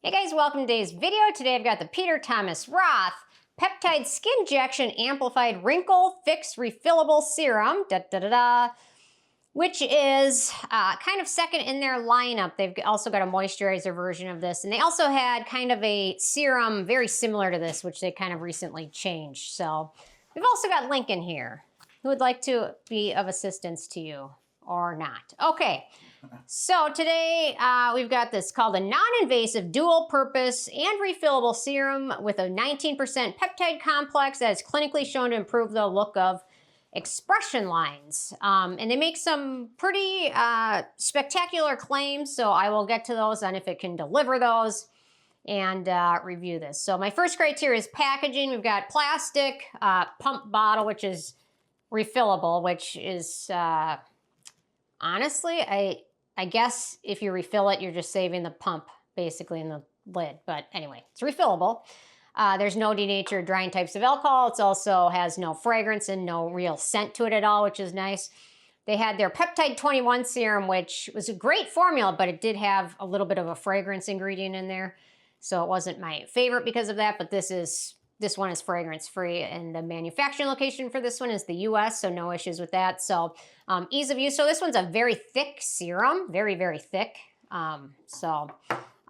Hey guys, welcome to today's video. Today I've got the Peter Thomas Roth Peptide Skinjection Amplified Wrinkle-Fix Refillable Serum, which is kind of second in their lineup. They've also got a moisturizer version of this, and they also had kind of a serum very similar to this, which they kind of recently changed. So we've also got Lincoln here, who would like to be of assistance to you or not. Okay. So today we've got this called a non-invasive dual-purpose and refillable serum with a 19% peptide complex that is clinically shown to improve the look of expression lines. And they make some pretty spectacular claims, so I will get to those on if it can deliver those and review this. So my first criteria is packaging. We've got plastic pump bottle, which is refillable, which is honestly, I guess if you refill it, you're just saving the pump basically in the lid. But anyway, it's refillable. There's no denatured drying types of alcohol. It also has no fragrance and no real scent to it at all, which is nice. They had their Peptide 21 serum, which was a great formula, but it did have a little bit of a fragrance ingredient in there. So it wasn't my favorite because of that, but this one is fragrance free, and the manufacturing location for this one is the US, so no issues with that. So ease of use. So this one's a very thick serum, very, very thick. So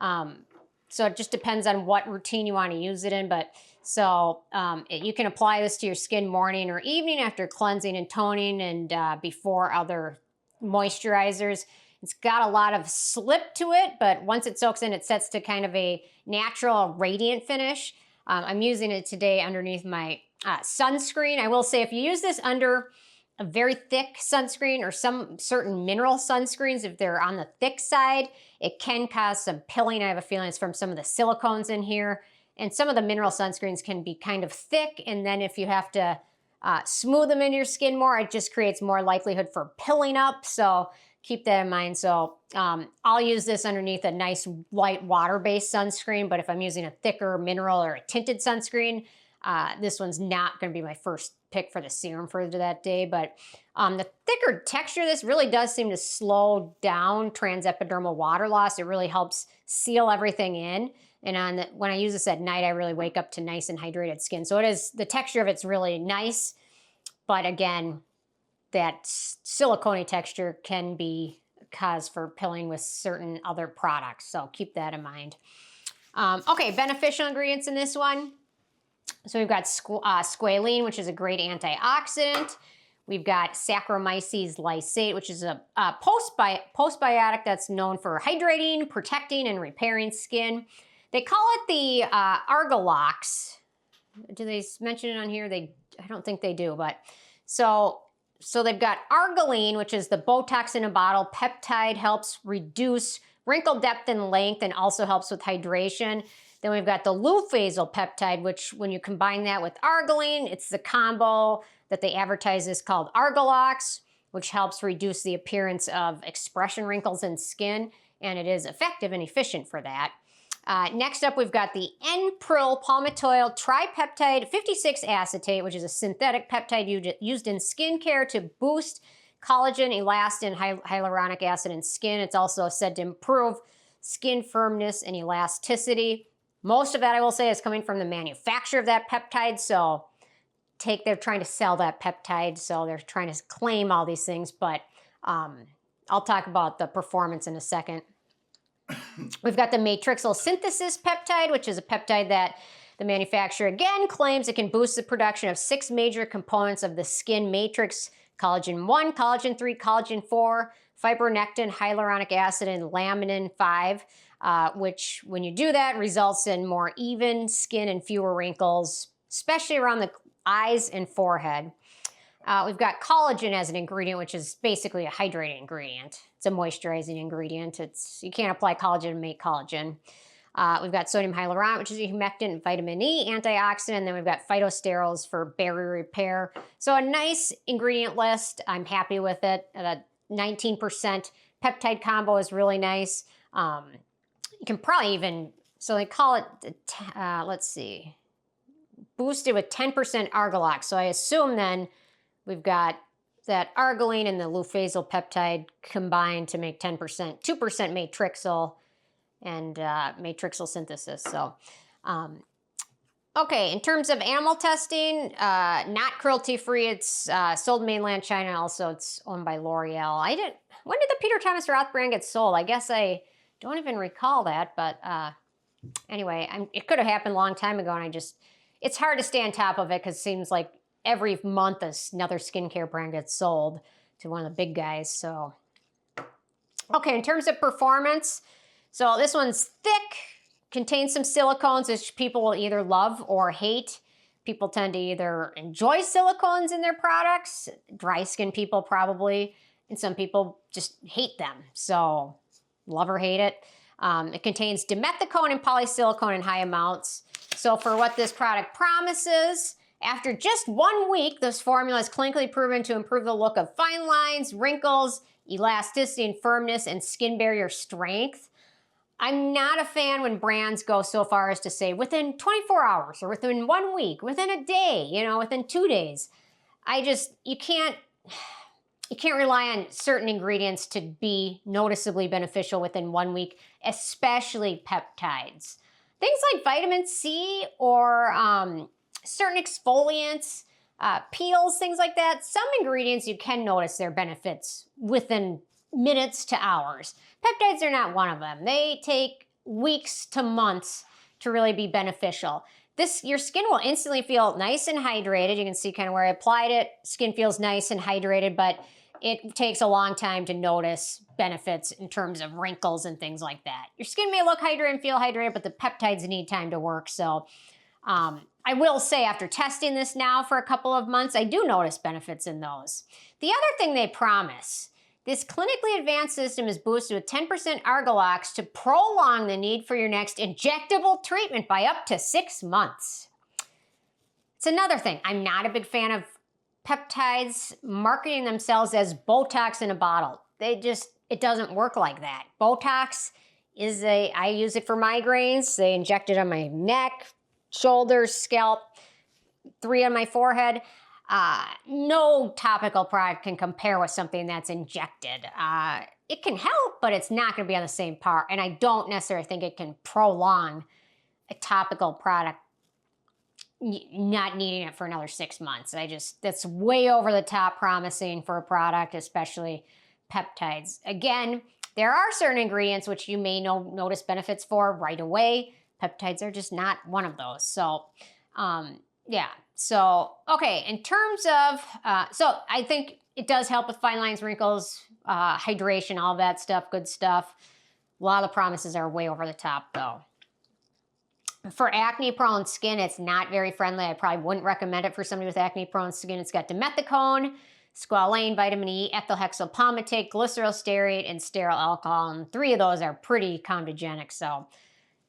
it just depends on what routine you want to use it in. But so you can apply this to your skin morning or evening after cleansing and toning and before other moisturizers. It's got a lot of slip to it, but once it soaks in, it sets to kind of a natural radiant finish. I'm using it today underneath my sunscreen. I will say if you use this under a very thick sunscreen or some certain mineral sunscreens, if they're on the thick side, it can cause some pilling. I have a feeling it's from some of the silicones in here. And some of the mineral sunscreens can be kind of thick, and then if you have to smooth them into your skin more, it just creates more likelihood for pilling up. So keep that in mind. So I'll use this underneath a nice light water-based sunscreen, but if I'm using a thicker mineral or a tinted sunscreen, this one's not going to be my first pick for the serum for that day. But the thicker texture of this really does seem to slow down transepidermal water loss. It really helps seal everything in. And when I use this at night, I really wake up to nice and hydrated skin. So the texture of it's really nice, but again, that silicone texture can be cause for pilling with certain other products. So keep that in mind. Okay, beneficial ingredients in this one. So we've got Squalane, which is a great antioxidant. We've got Saccharomyces Lysate, which is a postbiotic that's known for hydrating, protecting, and repairing skin. They call it the Argilox. Do they mention it on here? I don't think they do, but so they've got Argiline, which is the Botox in a bottle. Peptide helps reduce wrinkle depth and length and also helps with hydration. Then we've got the Leuconostoc peptide, which when you combine that with Argiline, it's the combo that they advertise is called Argilox, which helps reduce the appearance of expression wrinkles in skin, and it is effective and efficient for that. Next up, we've got the N-Prolyl Palmitoyl Tripeptide 56 Acetate, which is a synthetic peptide used in skincare to boost collagen, elastin, hyaluronic acid in skin. It's also said to improve skin firmness and elasticity. Most of that, I will say, is coming from the manufacturer of that peptide. So they're trying to sell that peptide, so they're trying to claim all these things. But I'll talk about the performance in a second. We've got the matrixyl synthesis peptide, which is a peptide that the manufacturer again claims it can boost the production of 6 major components of the skin matrix: collagen 1, collagen 3, collagen 4, fibronectin, hyaluronic acid, and laminin 5, which when you do that results in more even skin and fewer wrinkles, especially around the eyes and forehead. We've got collagen as an ingredient, which is basically a hydrating ingredient. It's a moisturizing ingredient. You can't apply collagen to make collagen. We've got sodium hyaluronate, which is a humectant, vitamin E, antioxidant, and then we've got phytosterols for barrier repair. So a nice ingredient list. I'm happy with it. That 19% peptide combo is really nice. You can probably even, so they call it, let's see, boosted with 10% Argilox. So I assume then we've got that Argiline and the Leuconostoc peptide combined to make 10%, 2% matrixyl, and matrixal synthesis. So, okay, in terms of animal testing, not cruelty-free. It's sold in mainland China. Also, it's owned by L'Oreal. When did the Peter Thomas Roth brand get sold? I guess I don't even recall that, but anyway, it could have happened a long time ago, and it's hard to stay on top of it because it seems like every month another skincare brand gets sold to one of the big guys. So, okay, in terms of performance, so this one's thick, contains some silicones, which people will either love or hate. People tend to either enjoy silicones in their products, dry skin people probably, and some people just hate them. So, love or hate it. It contains dimethicone and polysilicone in high amounts. So for what this product promises, after just 1 week, this formula is clinically proven to improve the look of fine lines, wrinkles, elasticity and firmness, and skin barrier strength. I'm not a fan when brands go so far as to say within 24 hours or within 1 week, within a day, within 2 days. You can't rely on certain ingredients to be noticeably beneficial within 1 week, especially peptides. Things like vitamin C or certain exfoliants, peels, things like that. Some ingredients you can notice their benefits within minutes to hours. Peptides are not one of them. They take weeks to months to really be beneficial. Your skin will instantly feel nice and hydrated. You can see kind of where I applied it. Skin feels nice and hydrated, but it takes a long time to notice benefits in terms of wrinkles and things like that. Your skin may look hydrated and feel hydrated, but the peptides need time to work. So I will say after testing this now for a couple of months, I do notice benefits in those. The other thing they promise, this clinically advanced system is boosted with 10% Argilox to prolong the need for your next injectable treatment by up to 6 months. It's another thing. I'm not a big fan of peptides marketing themselves as Botox in a bottle. It doesn't work like that. Botox I use it for migraines. They inject it on my neck, shoulders, scalp, 3 on my forehead. No topical product can compare with something that's injected. It can help, but it's not going to be on the same par. And I don't necessarily think it can prolong a topical product not needing it for another 6 months. That's way over the top promising for a product, especially peptides. Again, there are certain ingredients which you may notice benefits for right away. Peptides are just not one of those. So, yeah. So, okay, in terms of, so I think it does help with fine lines, wrinkles, hydration, all that stuff, good stuff. A lot of the promises are way over the top though. For acne-prone skin, it's not very friendly. I probably wouldn't recommend it for somebody with acne-prone skin. It's got dimethicone, squalane, vitamin E, ethylhexyl palmitate, glyceryl stearate, and sterile alcohol. And 3 of those are pretty comedogenic, so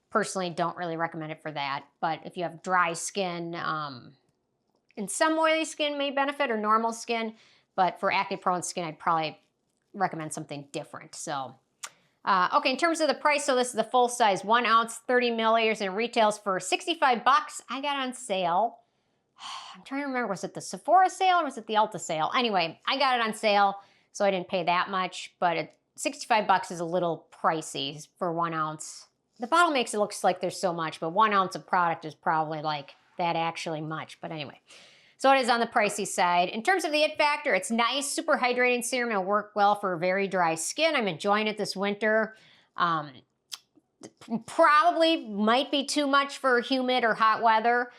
personally don't really recommend it for that. But if you have dry skin, and some oily skin may benefit, or normal skin, but for acne-prone skin, I'd probably recommend something different. So, okay, in terms of the price, so this is the full size, 1 ounce, 30 milliliters, and it retails for $65. I got it on sale. I'm trying to remember, was it the Sephora sale or was it the Ulta sale? Anyway, I got it on sale, so I didn't pay that much, but $65 is a little pricey for 1 ounce. The bottle makes it look like there's so much, but 1 ounce of product is probably like that actually much, but anyway. So it is on the pricey side. In terms of the it factor, it's nice, super hydrating serum. It'll work well for very dry skin. I'm enjoying it this winter. Probably might be too much for humid or hot weather.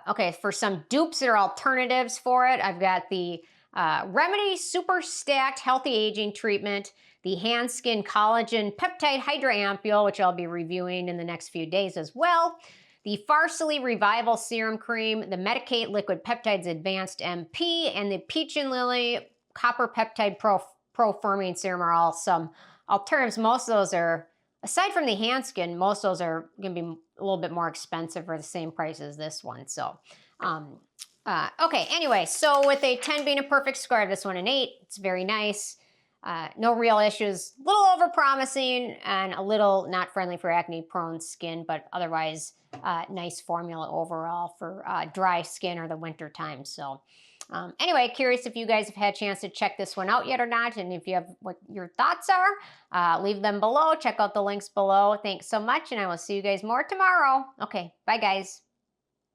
Okay, for some dupes that are alternatives for it, I've got the Remedy Super Stacked Healthy Aging Treatment, the Hand Skin Collagen Peptide Hydra Ampule, which I'll be reviewing in the next few days as well, the Farsily Revival Serum Cream, the Medicate Liquid Peptides Advanced MP, and the Peach and Lily Copper Peptide Pro Firming Serum are all some alternatives. Most of those are, aside from the hand skin, most of those are going to be a little bit more expensive for the same price as this one. So, okay, anyway, so with a 10 being a perfect score, I have this one an 8. It's very nice. No real issues. A little over-promising and a little not friendly for acne-prone skin, but otherwise nice formula overall for dry skin or the winter time. So, Anyway, curious if you guys have had a chance to check this one out yet or not, and if you have what your thoughts are, leave them below. Check out the links below. Thanks so much, and I will see you guys more tomorrow. Okay, bye guys.